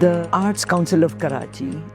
the Arts Council of Karachi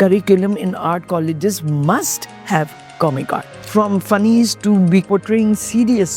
Curriculum in art colleges must have comic art. From funnies to be portraying serious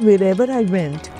Wherever I went,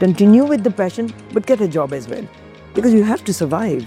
Continue with the passion, but get a job as well, because you have to survive.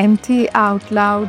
MT Out Loud,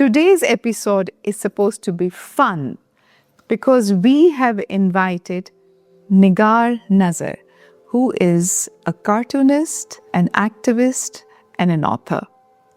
Today's episode is supposed to be fun because we have invited Nigar Nazar, who is a cartoonist, an activist and an author.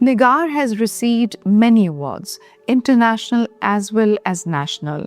Nigar has received many awards, international as well as national.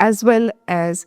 as well as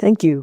Thank you.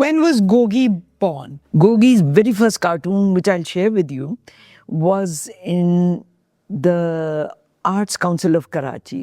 When was Gogi born? Gogi's very first cartoon, which I'll share with you, was in the Arts Council of Karachi,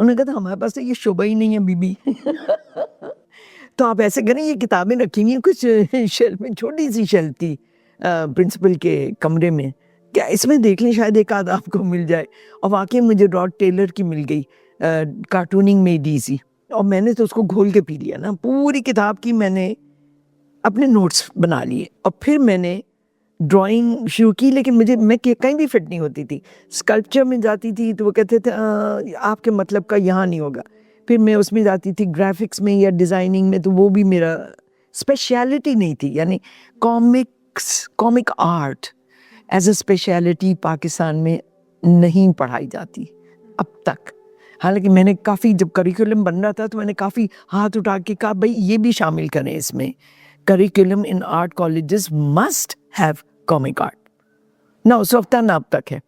انہوں نے کہا تھا ہمارے پاس تو یہ شعبہ ہی نہیں ہے بیبی. تو آپ ایسے کریں, یہ کتابیں رکھی ہوئی ہیں کچھ شیلف میں, چھوٹی سی شیلف تھی پرنسپل کے کمرے میں, کیا اس میں دیکھ لیں شاید ایک آدھ آپ کو مل جائے. اور واقعی مجھے راڈ ٹیلر کی مل گئی, کارٹوننگ میں ایزی, اور میں نے تو اس کو گھول کے پی لیا نا. پوری کتاب کی میں نے اپنے نوٹس بنا لیے, اور پھر میں نے ڈرائنگ شروع کی. لیکن میں کہیں بھی فٹ نہیں ہوتی تھی. اسکلپچر میں جاتی تھی تو وہ کہتے تھے آپ کے مطلب کا یہاں نہیں ہوگا. پھر میں اس میں جاتی تھی گرافکس میں یا ڈیزائننگ میں, تو وہ بھی میرا اسپیشلٹی نہیں تھی. یعنی comic art as a specialty Pakistan میں نہیں پڑھائی جاتی اب تک. حالانکہ میں نے کافی, جب کریکولم بن رہا تھا تو میں نے کافی ہاتھ اٹھا کے کہا بھائی یہ بھی شامل کریں اس میں, curriculum in art colleges must have comic art. نہ اس وقت نہ اب تک ہے.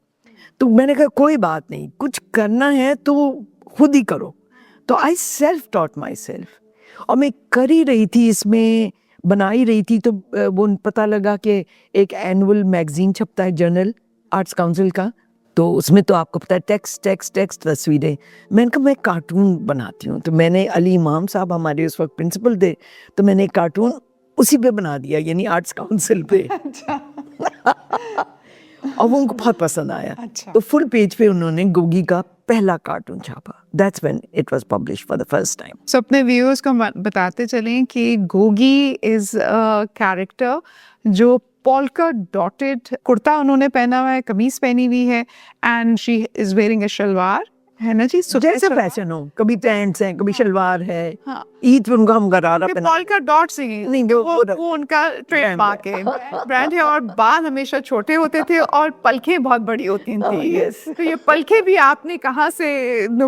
تو میں نے کہا کوئی بات نہیں, کچھ کرنا ہے تو خود ہی کرو. تو آئی سیلف ٹاٹ مائی سیلف, اور میں کر ہی رہی تھی, اس میں بنا ہی رہی تھی. تو وہ پتہ لگا کہ ایک اینول میگزین چھپتا ہے جرنل آرٹس کاؤنسل کا, تو اس میں تو آپ کو پتہ ہے ٹیکسٹ تصویریں. میں نے کہا میں کارٹون بناتی ہوں. تو میں نے علی امام صاحب ہمارے اس وقت پرنسپل تھے, تو میں نے ایک کارٹون اسی پہ بنا دیا, یعنی آرٹس کاؤنسل پہ. اور وہ ان کو بہت پسند آیا. تو فل پیج پہ انہوں نے گوگی کا پہلا cartoon چھاپا. That's when it was published for the first time. So اپنے ویورز کو بتاتے چلیں کہ گوگی از کیریکٹر جو پولکا ڈاٹڈ کرتا انہوں نے پہنا ہوا ہے, قمیص پہنی ہوئی ہے, and she is wearing a shalwar, ہے نا جی, جیسا فیشن ہو, کبھی پینٹس ہیں, کبھی شلوار ہے. عید پہ ان کا ہم غرارہ پہنا, پولکا ڈاٹس ہی وہ ان کا ٹریڈ مارک ہے, برانڈ ہے. اور بال ہمیشہ چھوٹے ہوتے تھے اور پلکیں بہت بڑی ہوتی تھیں. تو یہ پلکیں بھی آپ نے کہاں سے,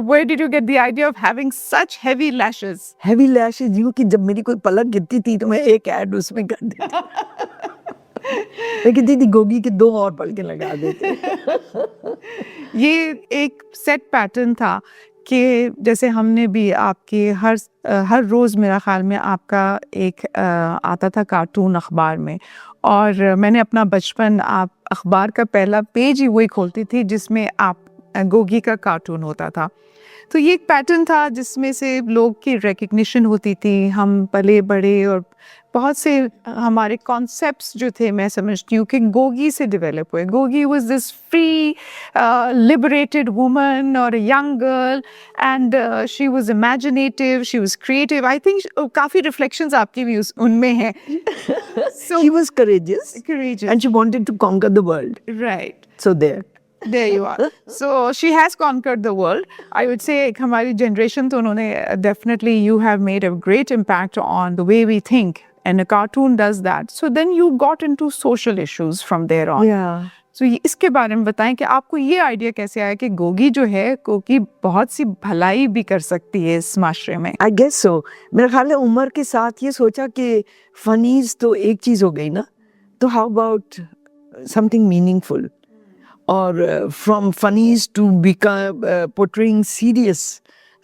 where did you get the idea of having such heavy lashes? Heavy lashes یوں کہ جب میری کوئی پلک گرتی تھی تو میں ایک ایڈ اس میں کر دیتی, میں کہتی تھی گوگی کے 2 اور پلکیں لگا دیتے. یہ ایک سیٹ پیٹرن تھا کہ جیسے ہم نے بھی آپ کے ہر روز میرا خیال میں آپ کا ایک آتا تھا کارٹون اخبار میں, اور میں نے اپنا بچپن آپ اخبار کا پہلا پیج ہی وہی کھولتی تھی جس میں آپ گوگی کا کارٹون ہوتا تھا. تو یہ ایک پیٹرن تھا جس میں سے لوگ کی ریکگنیشن ہوتی تھی, ہم پلے بڑے, اور بہت سے ہمارے کانسیپٹس جو تھے میں سمجھتی ہوں کہ گوگی سے ڈیولپ ہوئے. Gogi was this free liberated woman or a young girl, and she was imaginative, she was creative. I think coffee reflections آپ کی بھی ان میں ہیں. She was courageous and she wanted to conquer the world. Right. So there you are. So she has conquered the world. I would say ہماری generation تو انہوں نے definitely you have made a great impact on the way we think, and a cartoon does that. So then you got into social issues from there on. Yeah. So اس کے بارے میں بتائیں کہ آپ کو یہ آئیڈیا کیسے آیا کہ گوگی جو ہے گوگی بہت سی بھلائی بھی کر سکتی ہے اس معاشرے میں. I guess so. میرا خیال ہے عمر کے ساتھ یہ سوچا کہ فنیز تو ایک چیز ہو گئی نا, تو how about something meaningful, اور from funnies to become portraying serious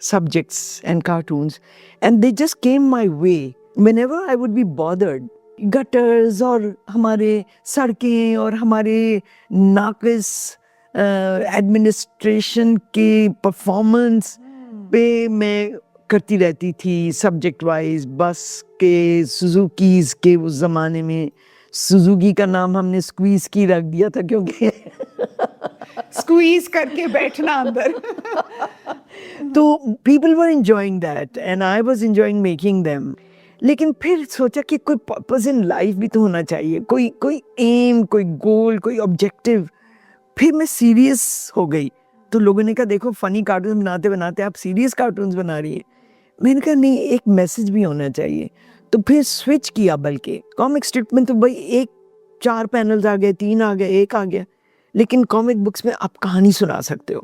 subjects and cartoons, and they just came my way whenever I would be bothered. Gutters اور ہمارے سڑکیں اور ہمارے ناقص ایڈمنسٹریشن کی پرفارمنس پہ میں کرتی رہتی تھی سبجیکٹ وائز. بس کے سوزوکیز کے اس زمانے میں سوزوکی کا نام ہم نے اسکویز کی رکھ دیا تھا کیونکہ اسکویز کر کے بیٹھنا اندر. تو people were enjoying that and I was enjoying making them. لیکن پھر سوچا کہ کوئی پرپز ان لائف بھی تو ہونا چاہیے, کوئی ایم, کوئی گول, کوئی آبجیکٹو. پھر میں سیریس ہو گئی. تو لوگوں نے کہا دیکھو فنی کارٹون بناتے بناتے آپ سیریس کارٹونز بنا رہی ہیں. میں نے کہا نہیں, ایک میسج بھی ہونا چاہیے. تو پھر سوئچ کیا, بلکہ کامک اسٹرپ میں تو بھائی 4 پینلز آ گئے, 3 آ گئے, 1 آ گیا, لیکن کامک بکس میں آپ کہانی سنا سکتے ہو.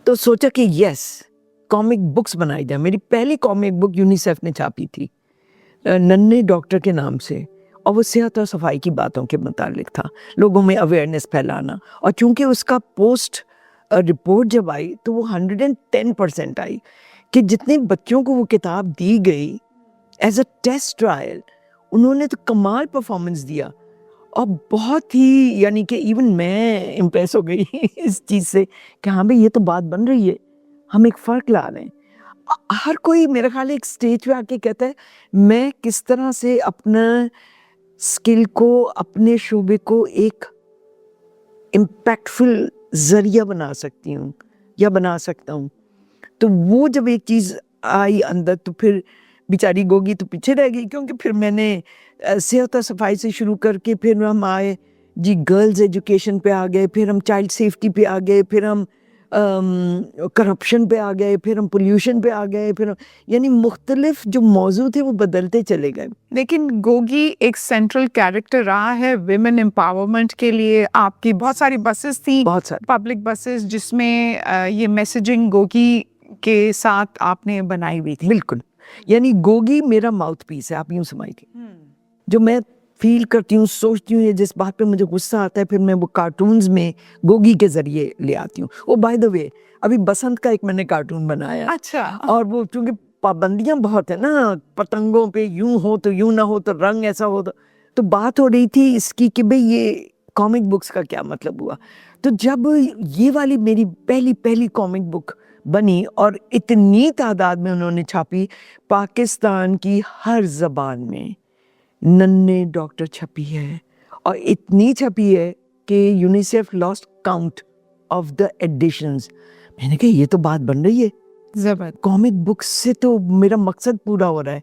تو سوچا کہ یس کامک بکس بنائی جائے. میری پہلی کامک بک یونیسیف نے چھاپی تھی ننے ڈاکٹر کے نام سے, اور وہ صحت اور صفائی کی باتوں کے متعلق تھا, لوگوں میں اویئرنیس پھیلانا. اور چونکہ اس کا پوسٹ رپورٹ جب آئی تو وہ 110% آئی کہ جتنے بچوں کو وہ کتاب دی گئی ایز اے ٹیسٹ ٹرائل, انہوں نے تو کمال پرفارمنس دیا. اور بہت ہی یعنی کہ ایون میں امپریس ہو گئی اس چیز سے کہ ہاں بھائی یہ تو بات بن رہی ہے. ہم ایک فرق لا رہے ہیں. ہر کوئی میرا خیال ہے ایک اسٹیج پہ آ کے کہتا ہے میں کس طرح سے اپنا اسکل کو, اپنے شعبے کو ایک امپیکٹفل ذریعہ بنا سکتی ہوں یا بنا سکتا ہوں. تو وہ جب ایک چیز آئی اندر تو پھر بیچاری گوگی تو پیچھے رہ گئی, کیونکہ پھر میں نے صحت و صفائی سے شروع کر کے پھر ہم آئے جی گرلز ایجوکیشن پہ آ گئے, پھر ہم چائلڈ سیفٹی پہ آ گئے, پھر ہم کرپشن پہ آ گئے, پھر ہم پولیوشن پہ آ گئے, پھر یعنی مختلف جو موضوع تھے وہ بدلتے چلے گئے. لیکن گوگی ایک سینٹرل کیریکٹر رہا ہے ویمن امپاورمنٹ کے لیے. آپ کی بہت ساری بسز تھیں, بہت سارے پبلک بسز, جس میں یہ میسیجنگ گوگی کے ساتھ آپ نے بنائی ہوئی تھی. بالکل, یعنی گوگی میرا ماؤتھ پیس ہے, آپ یوں سمجھیے. جو میں فیل کرتی ہوں, سوچتی ہوں, جس بات پہ مجھے غصہ آتا ہے پھر میں وہ کارٹونز میں گوگی کے ذریعے لے آتی ہوں. وہ بائی دا وے ابھی بسنت کا ایک میں نے کارٹون بنایا, اچھا, اور وہ چونکہ پابندیاں بہت ہیں نا, پتنگوں پہ یوں ہو تو یوں نہ ہو, تو رنگ ایسا ہو تو بات ہو رہی تھی اس کی کہ بھئی یہ کامک بکس کا کیا مطلب ہوا. تو جب یہ والی میری پہلی کامک بک بنی اور اتنی تعداد میں انہوں نے چھاپی, پاکستان کی ہر زبان میں ننھے ڈاکٹر چھپی ہے, اور اتنی چھپی ہے کہ UNICEF last count of the editions. میں نے کہا یہ تو بات بن رہی ہے, زبردست. کامک بکس سے تو میرا مقصد پورا ہو رہا ہے,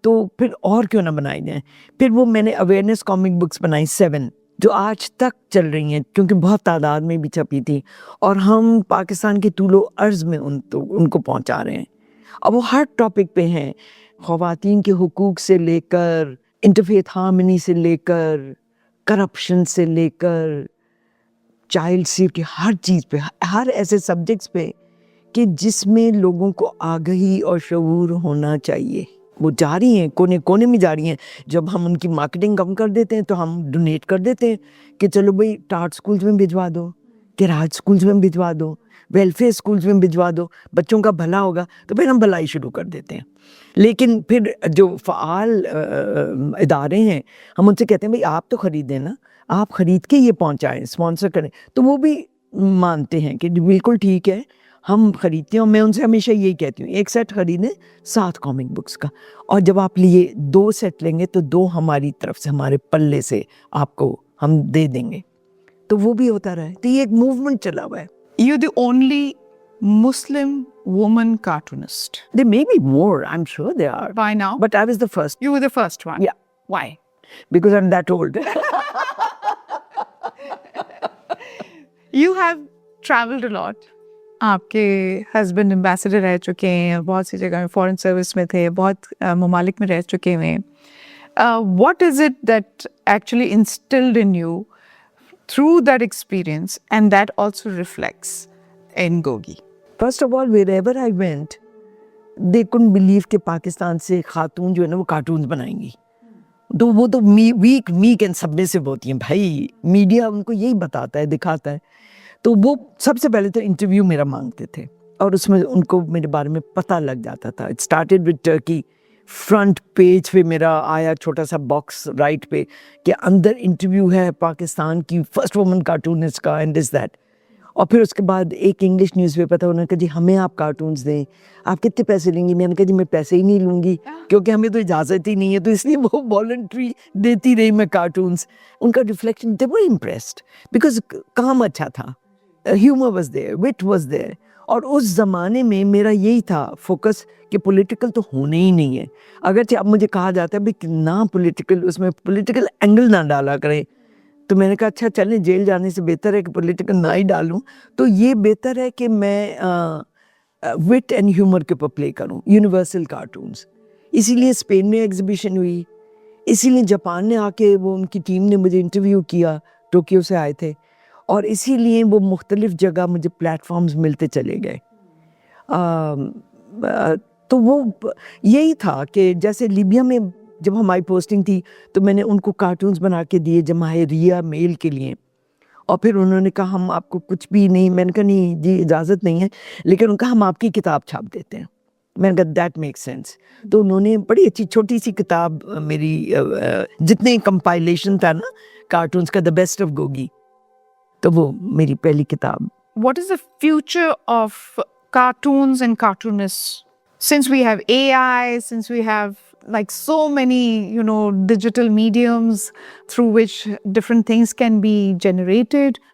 تو پھر اور کیوں نہ بنائی جائیں. پھر وہ میں نے اویئرنیس کامک بکس بنائی 7 جو آج تک چل رہی ہیں, کیونکہ بہت تعداد میں بھی چھپی تھی, اور ہم پاکستان کے طول و عرض میں ان کو پہنچا رہے ہیں. اب وہ ہر ٹاپک پہ ہیں, خواتین کے حقوق سے لے کر انٹرفیتھ ہارمنی سے لے کر کرپشن سے لے کر چائلڈ سیفٹی, ہر چیز پہ, ہر ایسے سبجیکٹس پہ کہ جس میں لوگوں کو آگہی اور شعور ہونا چاہیے. وہ جا رہی ہیں, کونے کونے میں جا رہی ہیں. جب ہم ان کی مارکیٹنگ کم کر دیتے ہیں تو ہم ڈونیٹ کر دیتے ہیں کہ چلو بھائی ٹارٹ اسکولز میں بھجوا دو, کراج اسکولز میں بھجوا دو, ویلفیئر اسکولز میں بھجوا دو, بچوں کا بھلا ہوگا, تو پھر ہم بھلائی شروع کر دیتے ہیں. لیکن پھر جو فعال ادارے ہیں ہم ان سے کہتے ہیں بھائی آپ تو خریدیں نا, آپ خرید کے یہ پہنچائیں, اسپانسر کریں. تو وہ بھی مانتے ہیں کہ بالکل ٹھیک ہے ہم خریدتے ہیں. اور میں ان سے ہمیشہ یہی کہتی ہوں, ایک سیٹ خریدیں 7 کامک بکس کا, اور جب آپ لیے 2 سیٹ لیں گے تو 2 ہماری طرف سے, ہمارے پلے سے آپ کو ہم دے دیں گے. تو وہ بھی ہوتا رہا ہے. تو یہ ایک موومنٹ چلا ہوا ہے. You're the only Muslim woman cartoonist. There may be more, I'm sure there are. By now? But I was the first. You were the first one. Yeah. Why? Because I'm that old. You have traveled a lot. آپ کے husband ambassador رہ چکے ہیں, بہت سی جگہ میں فورن service میں تھے, بہت ممالک میں رہ چکے ہوئے ہیں. What is it that actually instilled in you through that experience and that also reflects in Gogi? First of all, wherever I went, they couldn't believe کہ پاکستان سے خاتون جو ہے نا وہ کارٹونز بنائیں گی. تو وہ تو ویک اینڈ سبمسو ہوتی ہیں بھائی, میڈیا ان کو یہی بتاتا ہے, دکھاتا ہے. تو وہ سب سے پہلے تو انٹرویو میرا مانگتے تھے, اور اس میں ان کو میرے بارے میں پتہ لگ جاتا تھا. It started with Turkey. Front page پہ میرا آیا چھوٹا سا باکس رائٹ پہ کہ اندر انٹرویو ہے پاکستان کی فرسٹ وومن کارٹونسٹ کا, اینڈ از دیٹ. اور پھر اس کے بعد ایک انگلش نیوز پیپر تھا, انہوں نے کہا جی ہمیں آپ کارٹونز دیں, آپ کتنے پیسے لیں گی؟ میں نے کہا جی میں پیسے ہی نہیں لوں گی, کیونکہ ہمیں تو اجازت ہی نہیں ہے. تو اس لیے وہ والنٹری دیتی رہی میں کارٹونز. ان کا reflection, they were impressed because کام اچھا تھا, humour was there, what was there. اور اس زمانے میں میرا یہی تھا فوکس کہ پولیٹیکل تو ہونے ہی نہیں ہے. اگرچہ اب مجھے کہا جاتا ہے بھائی نہ پولیٹیکل, اس میں پولیٹیکل اینگل نہ ڈالا کریں, تو میں نے کہا اچھا چلیں جیل جانے سے بہتر ہے کہ پولیٹیکل نہ ہی ڈالوں. تو یہ بہتر ہے کہ میں وٹ اینڈ ہیومر کے اوپر پلے کروں, یونیورسل کارٹونز. اسی لیے اسپین میں ایگزیبیشن ہوئی, اسی لیے جاپان نے آ کے وہ ان کی ٹیم نے مجھے انٹرویو کیا, ٹوکیو سے آئے تھے, اور اسی لیے وہ مختلف جگہ مجھے پلیٹ فارمز ملتے چلے گئے. تو وہ یہی تھا کہ جیسے لیبیا میں جب ہماری پوسٹنگ تھی تو میں نے ان کو کارٹونز بنا کے دیے جماہیریہ میل کے لیے, اور پھر انہوں نے کہا ہم آپ کو کچھ بھی نہیں. میں نے کہا نہیں جی اجازت نہیں ہے, لیکن ان کا ہم آپ کی کتاب چھاپ دیتے ہیں. میں نے کہا دیٹ میک سینس. تو انہوں نے بڑی اچھی چھوٹی سی کتاب میری, جتنے کمپائلیشن تھا نا کارٹونز کا, دا بیسٹ آف گوگی, تو وہ میری پہلی کتاب. What is the future of cartoons and cartoonists. Since we have AI, since we have like so many, digital mediums through which different things can be generated.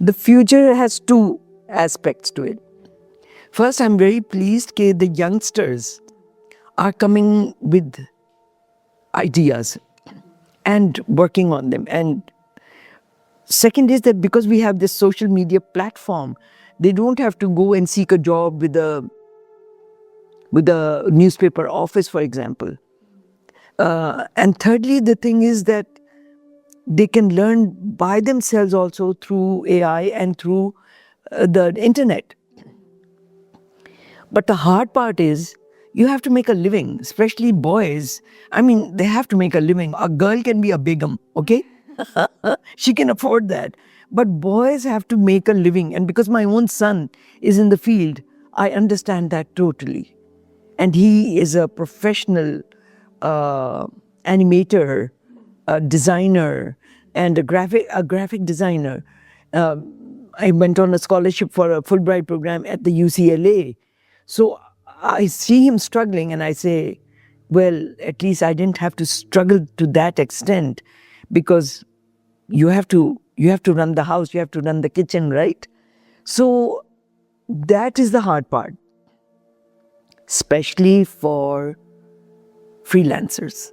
The future has two aspects to it. First, I'm very pleased that the youngsters are coming with ideas and working on them. And second is that because we have this social media platform, they don't have to go and seek a job with a newspaper office, for example. And thirdly, the thing is that they can learn by themselves also through AI and through the internet. But the hard part is you have to make a living, especially boys. I mean, they have to make a living. A girl can be a begum, okay? She can afford that. But boys have to make a living. And because my own son is in the field, I understand that totally. And he is a professional animator, a designer, and a graphic designer. I went on a scholarship for a Fulbright program at the UCLA. So I see him struggling and I say, well, at least I didn't have to struggle to that extent, because you have to run the house, you have to run the kitchen, right? So that is the hard part, especially for freelancers.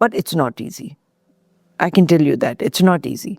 But it's not easy. I can tell you that it's not easy.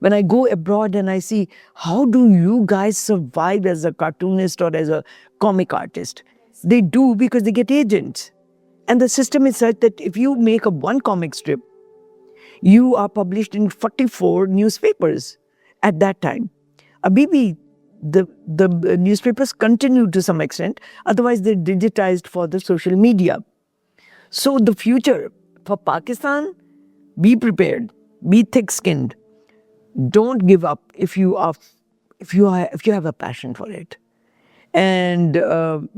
When I go abroad and I see, how do you guys survive as a cartoonist or as a comic artist? They do because they get agents. And the system is such that if you make one comic strip, you are published in 44 newspapers at that time. Abhi bhi, the newspapers continue to some extent, otherwise they're digitized for the social media. So the future for Pakistan, be prepared, be thick-skinned. Don't give up if you have a passion for it. And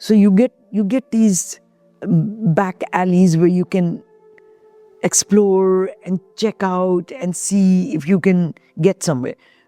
So you get these back alleys where you can explore and check out and see if you can get somewhere.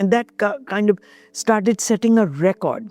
And that kind of started setting a record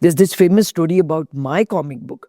There's this famous story about my comic book.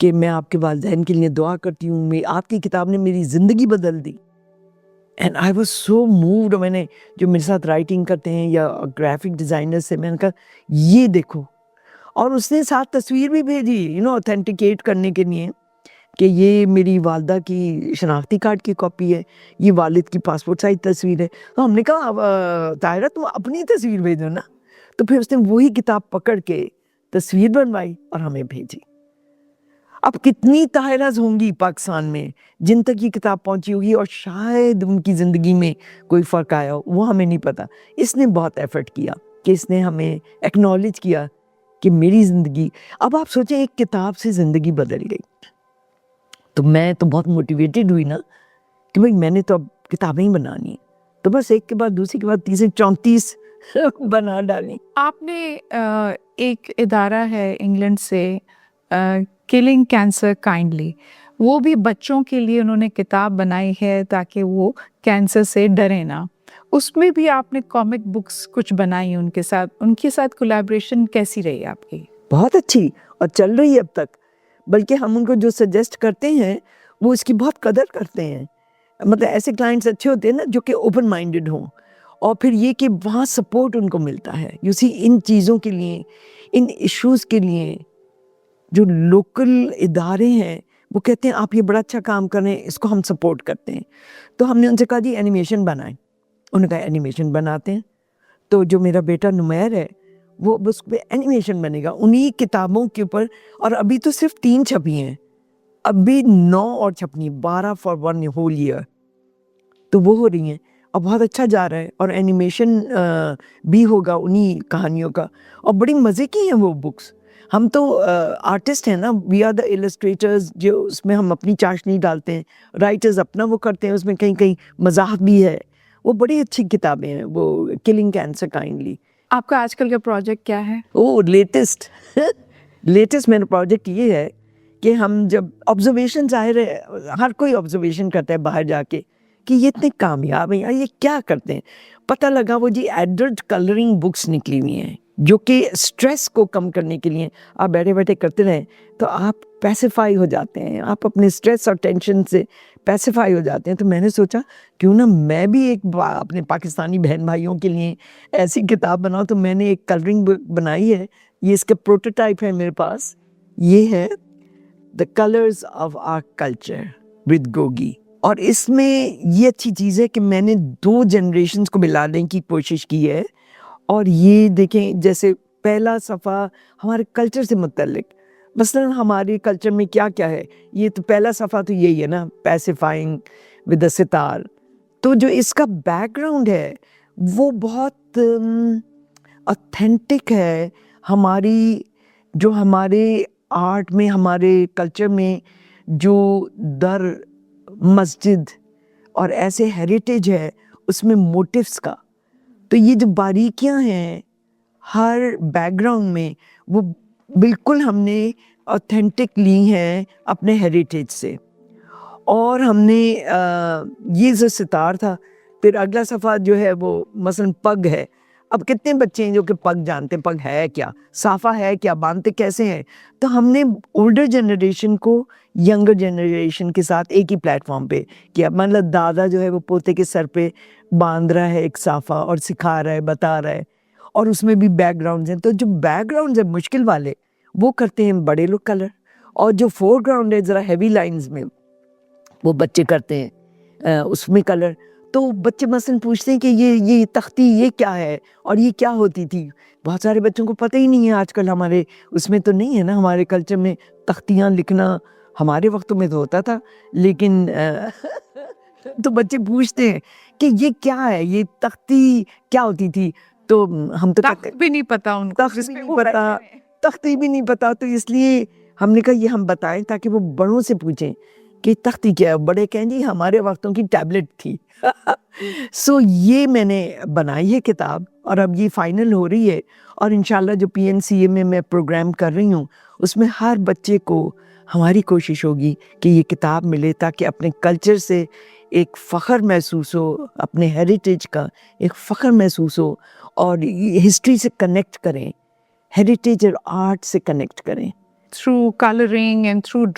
کہ میں آپ کے والدین کے لیے دعا کرتی ہوں, آپ کی کتاب نے میری زندگی بدل دی. And I was so moved. میں نے جو میرے ساتھ رائٹنگ کرتے ہیں یا گرافک ڈیزائنر سے میں نے کہا یہ دیکھو, اور اس نے ساتھ تصویر بھی بھیجی اوتھینٹیکیٹ کرنے کے لیے کہ یہ میری والدہ کی شناختی کارڈ کی کاپی ہے, یہ والد کی پاسپورٹ سائز تصویر ہے. تو ہم نے کہا طاہرہ تم اپنی تصویر بھیجو نا. تو پھر اس نے وہی کتاب پکڑ کے تصویر بنوائی اور ہمیں بھیجی. اب کتنی طاہرہs ہوں گی پاکستان میں جن تک یہ کتاب پہنچی ہوگی اور شاید ان کی زندگی میں کوئی فرق آیا ہو, وہ ہمیں نہیں پتا. اس نے بہت ایفرٹ کیا کہ اس نے ہمیں ایکنالج کیا کہ میری زندگی. اب آپ سوچیں ایک کتاب سے زندگی بدل گئی. تو میں تو بہت موٹیویٹڈ ہوئی نا کہ بھائی میں نے تو اب کتابیں ہی بنانی ہیں. تو بس ایک کے بعد دوسری کے بعد تیسری 34 بنا ڈالی. آپ نے ایک ادارہ ہے انگلینڈ سے کلنگ کینسر کائنڈلی, وہ بھی بچوں کے لیے انہوں نے کتاب بنائی ہے تاکہ وہ کینسر سے ڈرے نا. اس میں بھی آپ نے کامک بکس کچھ بنائی ان کے ساتھ کولیبریشن کیسی رہی آپ کی؟ بہت اچھی اور چل رہی ہے اب تک. بلکہ ہم ان کو جو سجیسٹ کرتے ہیں وہ اس کی بہت قدر کرتے ہیں. مطلب ایسے کلائنٹس اچھے ہوتے ہیں نا جو کہ اوپن مائنڈڈ ہوں, اور پھر یہ کہ وہاں سپورٹ ان کو ملتا ہے. یو سی ان چیزوں کے لیے, ان ایشوز کے لیے جو لوکل ادارے ہیں وہ کہتے ہیں آپ یہ بڑا اچھا کام کر رہے ہیں, اس کو ہم سپورٹ کرتے ہیں. تو ہم نے ان سے کہا جی اینیمیشن بنائیں. انہوں نے کہا اینیمیشن بناتے ہیں. تو جو میرا بیٹا نمیر ہے وہ اس پہ اینیمیشن بنے گا انہی کتابوں کے اوپر. اور ابھی تو صرف 3 چھپی ہیں, ابھی 9 اور چھپنی, 12 فار 1 ہول ایئر. تو وہ ہو رہی ہیں اور بہت اچھا جا رہا ہے. اور اینیمیشن بھی ہوگا انہی کہانیوں کا, اور بڑی مزے کی ہیں وہ بکس. ہم تو آرٹسٹ ہیں نا, وی آر دا السٹریٹرز, جو اس میں ہم اپنی چاشنی ڈالتے ہیں. رائٹرز اپنا وہ کرتے ہیں, اس میں کہیں کہیں مزاح بھی ہے. وہ بڑی اچھی کتابیں ہیں وہ کلنگ کینسر کائنڈلی. آپ کا آج کل کا پروجیکٹ کیا ہے؟ لیٹسٹ میرا پروجیکٹ یہ ہے کہ ہم جب آبزرویشن, ظاہر ہے ہر کوئی آبزرویشن کرتا ہے باہر جا کے کہ یہ اتنے کامیاب ہیں, یہ کیا کرتے ہیں. پتہ لگا وہ جی ایڈلٹ کلرنگ بکس نکلی ہوئی ہیں جو کہ اسٹریس کو کم کرنے کے لیے آپ بیٹھے بیٹھے کرتے رہیں تو آپ پیسیفائی ہو جاتے ہیں, آپ اپنے اسٹریس اور ٹینشن سے پیسیفائی ہو جاتے ہیں. تو میں نے سوچا کیوں نہ میں بھی ایک اپنے پاکستانی بہن بھائیوں کے لیے ایسی کتاب بناؤں. تو میں نے ایک کلرنگ بک بنائی ہے, یہ اس کا پروٹوٹائپ ہے میرے پاس. یہ ہے the colours of our culture with Gogi. اور اس میں یہ اچھی چیز ہے کہ میں نے 2 جنریشنز کو ملانے کی کوشش کی ہے. اور یہ دیکھیں جیسے پہلا صفحہ ہمارے کلچر سے متعلق, مثلاً ہمارے کلچر میں کیا کیا ہے, یہ تو پہلا صفحہ تو یہی ہے نا, پیسیفائنگ ود دا ستار. تو جو اس کا بیک گراؤنڈ ہے وہ بہت اوتھینٹک ہے. ہماری جو ہمارے آرٹ میں, ہمارے کلچر میں جو در مسجد اور ایسے ہیریٹیج ہے اس میں موٹیوس کا. تو یہ جو باریکیاں ہیں ہر بیک گراؤنڈ میں وہ بالکل ہم نے اوتھینٹک لی ہیں اپنے ہیریٹیج سے. اور ہم نے یہ جو ستار تھا, پھر اگلا صفحہ جو ہے وہ مثلاً پگ ہے. اب کتنے بچے ہیں جو کہ پگ جانتے ہیں, پگ ہے کیا, صافہ ہے کیا, باندھتے کیسے ہیں. تو ہم نے اولڈر جنریشن کو ینگر جنریشن کے ساتھ ایک ہی پلیٹ فارم پہ کیا. مطلب دادا جو ہے وہ پوتے کے سر پہ باندھ رہا ہے ایک صافہ اور سکھا رہا ہے, بتا رہا ہے, اور اس میں بھی بیک گراؤنڈز ہیں. تو جو بیک گراؤنڈز ہیں مشکل والے وہ کرتے ہیں بڑے لوگ کلر, اور جو فور گراؤنڈ ہے ذرا ہیوی لائنز میں وہ بچے کرتے ہیں اس میں کلر. تو بچے مثلاً پوچھتے ہیں کہ یہ تختی یہ کیا ہے اور یہ کیا ہوتی تھی. بہت سارے بچوں کو پتہ ہی نہیں ہے آج کل, ہمارے اس میں تو نہیں ہے نا, ہمارے کلچر میں تختیاں لکھنا ہمارے وقتوں میں تو ہوتا تھا, لیکن تو بچے پوچھتے ہیں کہ یہ کیا ہے, یہ تختی کیا ہوتی تھی. تو ہم تو تخت بھی نہیں پتا ان کو, تخت بھی نہیں پتا, تختی بھی نہیں پتا. تو اس لیے ہم نے کہا یہ ہم بتائیں تاکہ وہ بڑوں سے پوچھیں کہ تختی کیا ہے. بڑے کہیں جی ہمارے وقتوں کی ٹیبلٹ تھی. سو یہ میں نے بنائی ہے کتاب, اور اب یہ فائنل ہو رہی ہے. اور انشاءاللہ جو PNCA میں پروگرام کر رہی ہوں اس میں ہر بچے کو ہماری کوشش ہوگی کہ یہ کتاب ملے تاکہ اپنے کلچر سے ایک فخر محسوس ہو, اپنے ہیریٹیج کا ایک فخر محسوس ہو, اور ہسٹری سے کنیکٹ کریں, ہیریٹیج اور آرٹ سے کنیکٹ کریں. through coloring and through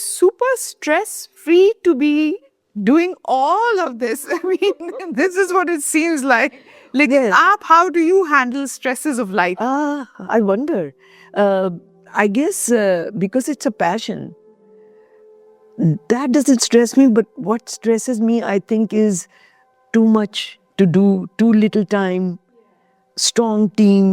super stress free to be doing all of this. I mean, this is what it seems like. Like, Yes. how do you handle stresses of life? I wonder. I guess because it's a passion. That doesn't stress me, but what stresses me, I think, is too much to do, too little time, strong team,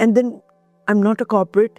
and then I'm not a corporate,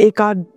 1-8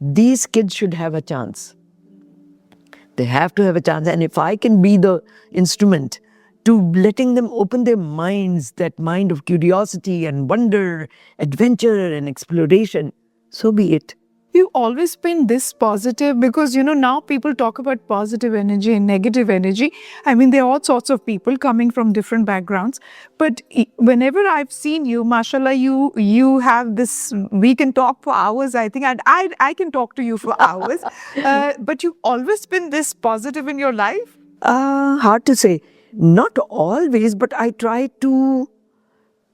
these kids should have a chance. They have to have a chance. And if I can be the instrument to letting them open their minds, that mind of curiosity and wonder, adventure and exploration, so be it. You've always been this positive because, now people talk about positive energy and negative energy. I mean, there are all sorts of people coming from different backgrounds. But whenever I've seen you, mashallah, you have this, we can talk for hours, I think, and I can talk to you for hours. But you've always been this positive in your life? Hard to say. Not always, but I try to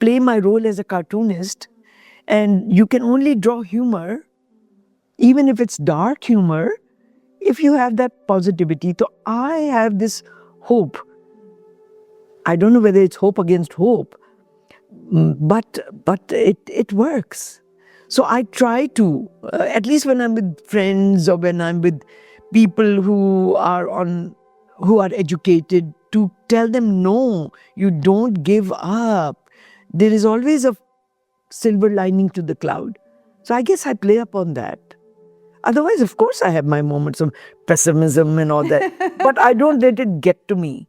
play my role as a cartoonist. And you can only draw humor, even if it's dark humor, if you have that positivity. So I have this hope. I don't know whether it's hope against hope, but it works. So I try to, at least when I'm with friends or when I'm with people who are educated, to tell them, no, you don't give up. There is always a silver lining to the cloud. So I guess I play upon that. Otherwise, of course, I have my moments of pessimism and all that. But I don't let it get to me.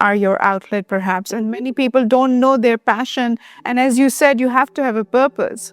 are your outlet perhaps. And many people don't know their passion. And as you said, you have to have a purpose.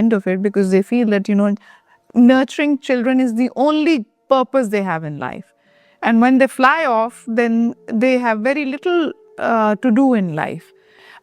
end of it because they feel that nurturing children is the only purpose they have in life. And when they fly off, then they have very little to do in life.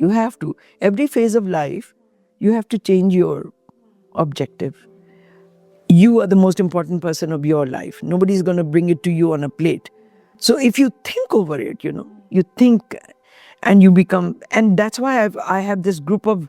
You have to. Every phase of life, you have to change your objective. You are the most important person of your life. Nobody's going to bring it to you on a plate. So if you think over it, you think and you become, and that's why I have this group of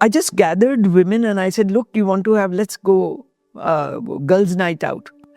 I just gathered women and I said, look, you want to have, let's go girls night out.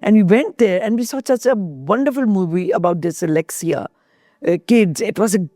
And we went there and we saw such a wonderful movie about dyslexia kids. It was a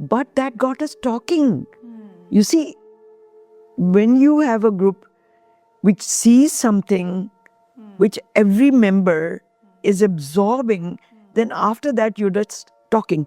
But that got us talking. You see, when you have a group which sees something which every member is absorbing, then after that you're just talking.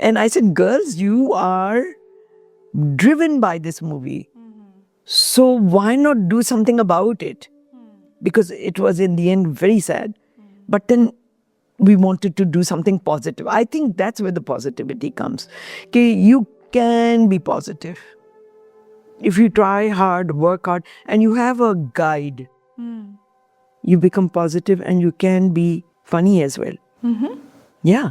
And I said, girls, you are driven by this movie. So why not do something about it? Because it was in the end very sad. But then we wanted to do something positive. I think that's where the positivity comes. Okay, you can be positive. If you try hard, work hard, and you have a guide, you become positive and you can be funny as well. Yeah.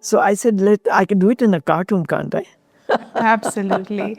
So I said, I can do it in a cartoon, can't I? Absolutely.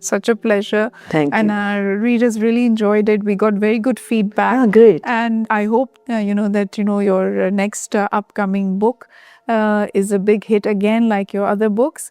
such a pleasure. Thank you. And our readers really enjoyed it. We got very good feedback. Ah, great. And I hope that your next upcoming book is a big hit again, like your other books.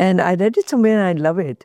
And I read it somewhere and I love it.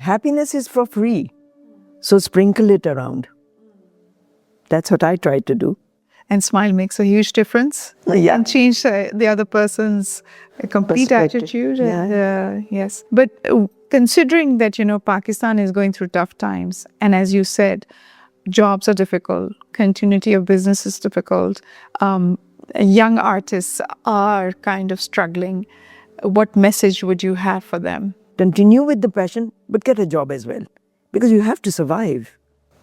happiness is for free. So sprinkle it around. That's what I try to do. And smile makes a huge difference. Yeah. And change the other person's complete Perspective. attitude. Yeah. And, yes. But considering that, Pakistan is going through tough times, and as you said, jobs are difficult, continuity of business is difficult, young artists are kind of struggling. What message would you have for them? Continue with the passion, but get a job as well. Because you have to survive.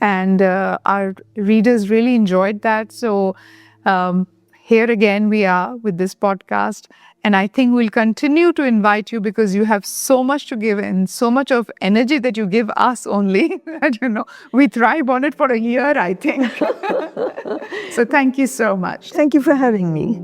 and our readers really enjoyed that. So here again we are with this podcast, and I think we'll continue to invite you because you have so much to give and so much of energy that you give us only. We thrive on it for a year, I think. So thank you so much. Thank you for having me.